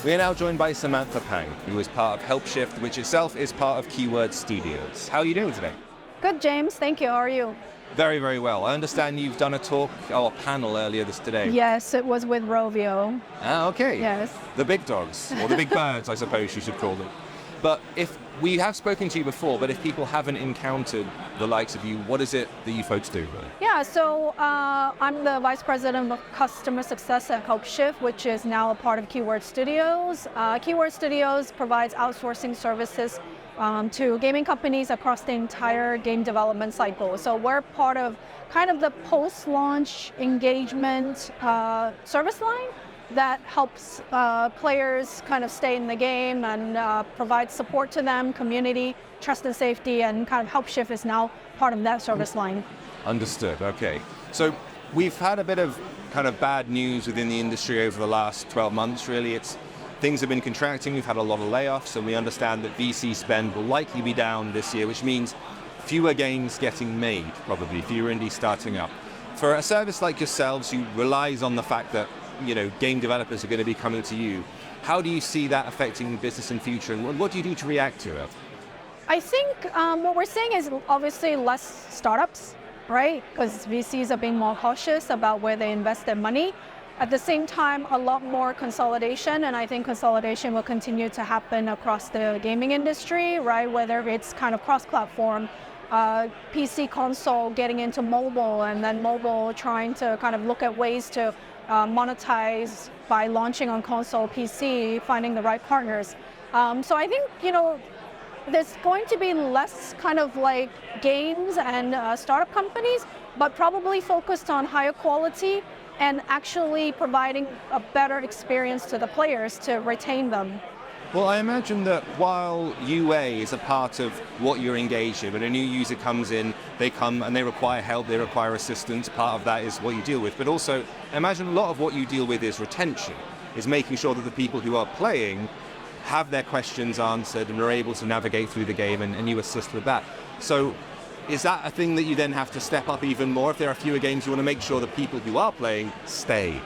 We are now joined by Samantha Pang, who is part of Helpshift, which itself is part of Keyword Studios. How are you doing today? Good, James. Thank you. How are you? Very, very well. I understand you've done a talk or a panel earlier today. Yes, it was with Rovio. Ah, okay. Yes. The big dogs, or the big birds, I suppose you should call them. But if we have spoken to you before, but if people haven't encountered the likes of you, what is it that you folks do? Yeah, so I'm the Vice President of Customer Success at Helpshift, which is now a part of Keyword Studios. Keyword Studios provides outsourcing services to gaming companies across the entire game development cycle. So we're part of kind of the post-launch engagement service line that helps players kind of stay in the game and provide support to them, community, trust and safety, and kind of Helpshift is now part of that service line. Understood, okay. So we've had a bit of kind of bad news within the industry over the last 12 months, really. Things have been contracting, we've had a lot of layoffs, and we understand that VC spend will likely be down this year, which means fewer games getting made, probably, fewer indies starting up. For a service like yourselves who relies on the fact that game developers are going to be coming to you, how do you see that affecting the business in future, and what do you do to react to it? I think what we're seeing is obviously less startups, right? Because VCs are being more cautious about where they invest their money. At the same time, a lot more consolidation, and I think consolidation will continue to happen across the gaming industry, right? Whether it's kind of cross-platform, PC console getting into mobile, and then mobile trying to kind of look at ways to monetize by launching on console PC, finding the right partners. So I think, there's going to be less kind of like games and startup companies, but probably focused on higher quality and actually providing a better experience to the players to retain them. Well, I imagine that while UA is a part of what you're engaged in, when a new user comes in, they come and they require help, they require assistance, part of that is what you deal with. But also, I imagine a lot of what you deal with is retention, is making sure that the people who are playing have their questions answered and are able to navigate through the game, and you assist with that. So is that a thing that you then have to step up even more? If there are fewer games, you want to make sure the people who are playing stay.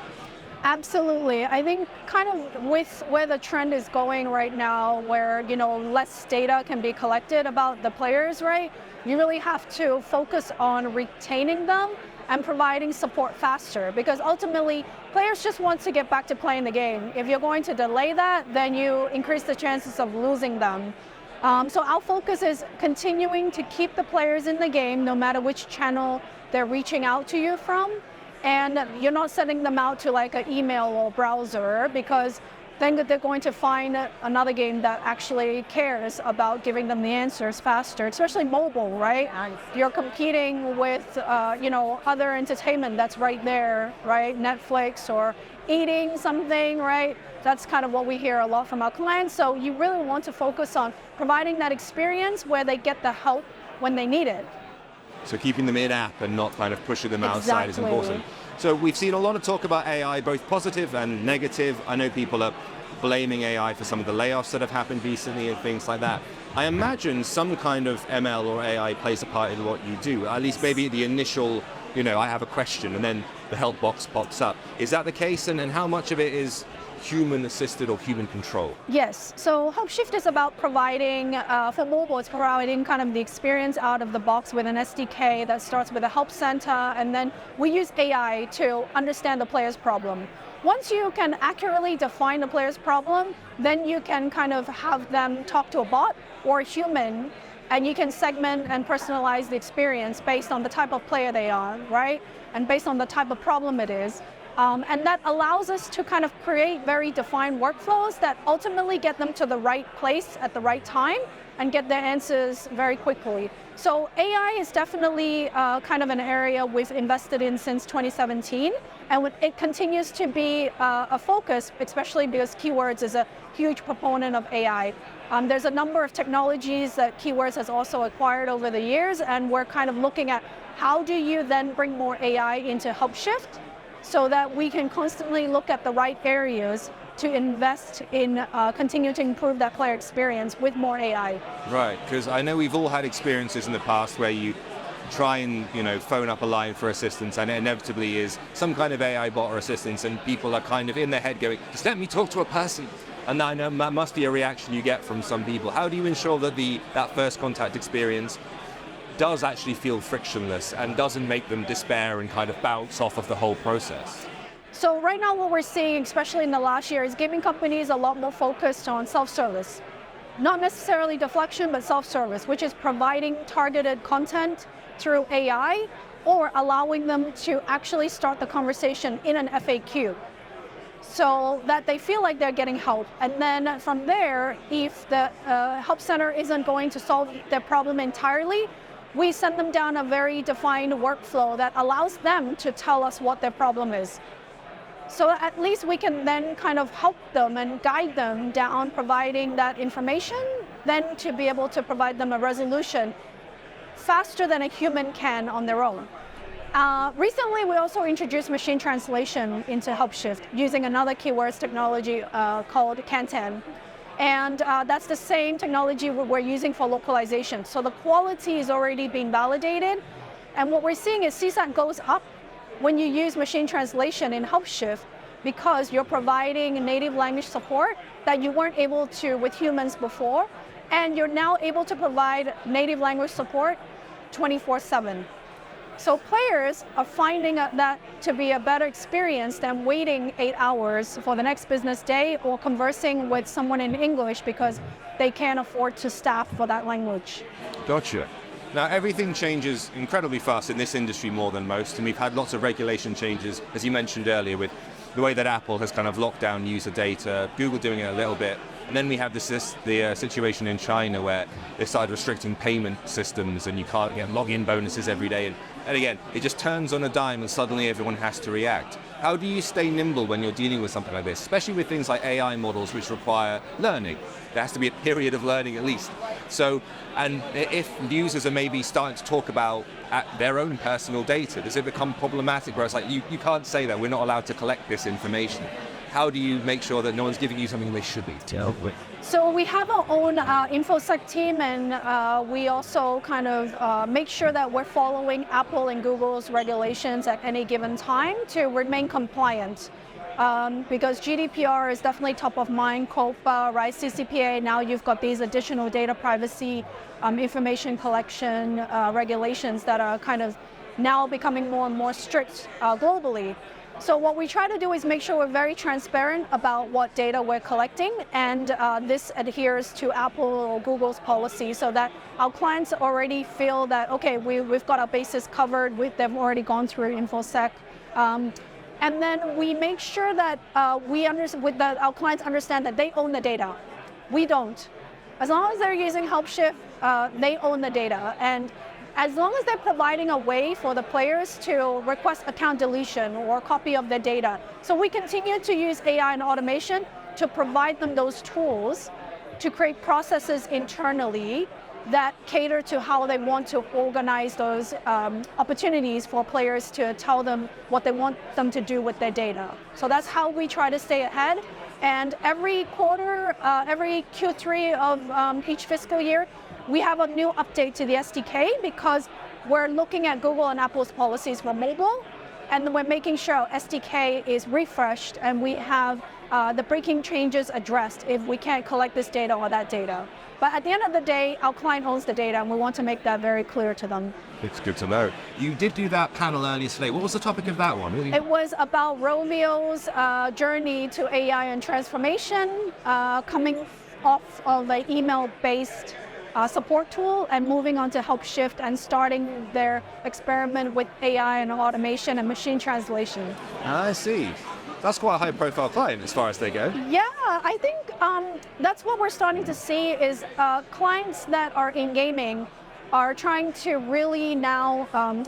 Absolutely. I think kind of with where the trend is going right now, where less data can be collected about the players, right? You really have to focus on retaining them and providing support faster, because ultimately players just want to get back to playing the game. If you're going to delay that, then you increase the chances of losing them. So our focus is continuing to keep the players in the game no matter which channel they're reaching out to you from. And you're not sending them out to like an email or browser, because then they're going to find another game that actually cares about giving them the answers faster, especially mobile, right? Nice. You're competing with other entertainment that's right there, right? Netflix or eating something, right? That's kind of what we hear a lot from our clients. So you really want to focus on providing that experience where they get the help when they need it. So keeping them in-app and not kind of pushing them outside is important. So we've seen a lot of talk about AI, both positive and negative. I know people are blaming AI for some of the layoffs that have happened recently and things like that. I imagine some kind of ML or AI plays a part in what you do, at least maybe the initial, I have a question, and then the help box pops up. Is that the case, and how much of it is human-assisted or human control? Yes, so Helpshift is about providing, for mobile, it's providing kind of the experience out of the box with an SDK that starts with a help center, and then we use AI to understand the player's problem. Once you can accurately define the player's problem, then you can kind of have them talk to a bot or a human, and you can segment and personalize the experience based on the type of player they are, right? And based on the type of problem it is. And that allows us to kind of create very defined workflows that ultimately get them to the right place at the right time and get their answers very quickly. So AI is definitely kind of an area we've invested in since 2017, and it continues to be a focus, especially because Keywords is a huge proponent of AI. There's a number of technologies that Keywords has also acquired over the years, and we're kind of looking at how do you then bring more AI into Helpshift so that we can constantly look at the right areas to invest in continue to improve that player experience with more AI. Right, because I know we've all had experiences in the past where you try and phone up a line for assistance, and it inevitably is some kind of AI bot or assistance, and people are kind of in their head going, just let me talk to a person. And I know that must be a reaction you get from some people. How do you ensure that that first contact experience does actually feel frictionless and doesn't make them despair and kind of bounce off of the whole process? So right now what we're seeing, especially in the last year, is gaming companies a lot more focused on self-service. Not necessarily deflection, but self-service, which is providing targeted content through AI or allowing them to actually start the conversation in an FAQ so that they feel like they're getting help. And then from there, if the help center isn't going to solve their problem entirely, we send them down a very defined workflow that allows them to tell us what their problem is. So at least we can then kind of help them and guide them down providing that information, then to be able to provide them a resolution faster than a human can on their own. Recently, we also introduced machine translation into Helpshift using another keywords technology called Kantan. And that's the same technology we're using for localization. So the quality is already being validated. And what we're seeing is CSAT goes up when you use machine translation in Helpshift because you're providing native language support that you weren't able to with humans before. And you're now able to provide native language support 24/7. So players are finding that to be a better experience than waiting 8 hours for the next business day or conversing with someone in English because they can't afford to staff for that language. Gotcha. Now, everything changes incredibly fast in this industry more than most, and we've had lots of regulation changes, as you mentioned earlier, with the way that Apple has kind of locked down user data, Google doing it a little bit, and then we have the situation in China where they started restricting payment systems and you can't get login bonuses every day. And again, it just turns on a dime and suddenly everyone has to react. How do you stay nimble when you're dealing with something like this, especially with things like AI models which require learning? There has to be a period of learning at least. So, and if users are maybe starting to talk about their own personal data, does it become problematic where it's like, you can't say that, we're not allowed to collect this information? How do you make sure that no one's giving you something they should be? So we have our own InfoSec team, and we also kind of make sure that we're following Apple and Google's regulations at any given time to remain compliant. Because GDPR is definitely top of mind, COPPA, right, CCPA, now you've got these additional data privacy, information collection regulations that are kind of now becoming more and more strict globally. So what we try to do is make sure we're very transparent about what data we're collecting, and this adheres to Apple or Google's policy so that our clients already feel that, okay, we've got our bases covered, they've already gone through InfoSec. And then we make sure that our clients understand that they own the data. We don't. As long as they're using Helpshift, they own the data. And as long as they're providing a way for the players to request account deletion or a copy of their data. So we continue to use AI and automation to provide them those tools to create processes internally that cater to how they want to organize those opportunities for players to tell them what they want them to do with their data. So that's how we try to stay ahead. And every quarter, every Q3 of each fiscal year, we have a new update to the SDK because we're looking at Google and Apple's policies for mobile, and we're making sure our SDK is refreshed and we have the breaking changes addressed if we can't collect this data or that data. But at the end of the day, our client owns the data, and we want to make that very clear to them. It's good to know. You did do that panel earlier today. What was the topic of that one? It was about Romeo's journey to AI and transformation, coming off of an email-based support tool and moving on to Helpshift and starting their experiment with AI and automation and machine translation. I see. That's quite a high-profile client as far as they go. Yeah, I think that's what we're starting to see is clients that are in gaming are trying to really now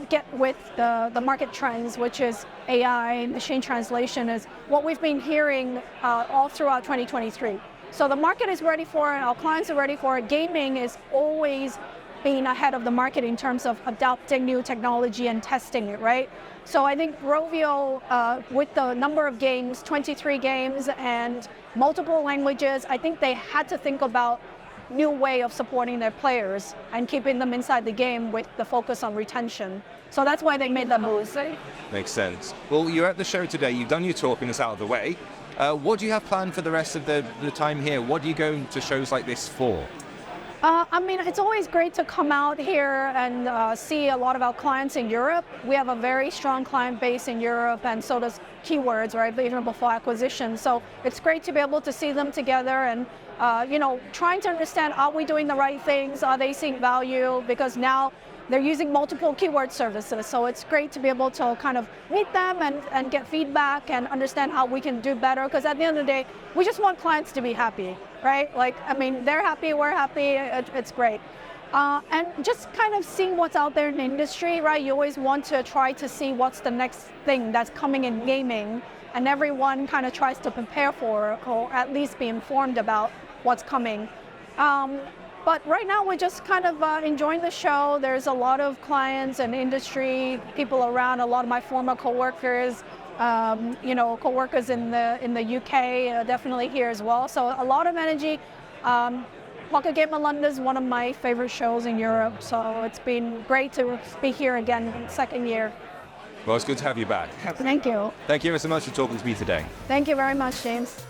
get with the market trends, which is AI, machine translation, is what we've been hearing all throughout 2023. So the market is ready for it, our clients are ready for it. Gaming is always being ahead of the market in terms of adopting new technology and testing it, right? So I think Rovio, with the number of games, 23 games and multiple languages, I think they had to think about new way of supporting their players and keeping them inside the game with the focus on retention. So that's why they made that move. Makes sense. Well, you're at the show today, you've done your talking, it's out of the way. What do you have planned for the rest of the time here? What do you go to shows like this for? I mean, it's always great to come out here and see a lot of our clients in Europe. We have a very strong client base in Europe, and so does Keywords, right, even before acquisition. So it's great to be able to see them together and, trying to understand, are we doing the right things? Are they seeing value? Because now they're using multiple keyword services. So it's great to be able to kind of meet them and get feedback and understand how we can do better. Because at the end of the day, we just want clients to be happy, right? Like, I mean, they're happy, we're happy, it's great. And just kind of seeing what's out there in the industry, right? You always want to try to see what's the next thing that's coming in gaming, and everyone kind of tries to prepare for or at least be informed about what's coming. But right now we're just kind of enjoying the show. There's a lot of clients and industry people around, a lot of my former coworkers, coworkers in the UK definitely here as well. So a lot of energy. Pocket Gamer London is one of my favorite shows in Europe, so it's been great to be here again, second year. Well, it's good to have you back. Thank you. Thank you ever so much for talking to me today. Thank you very much, James.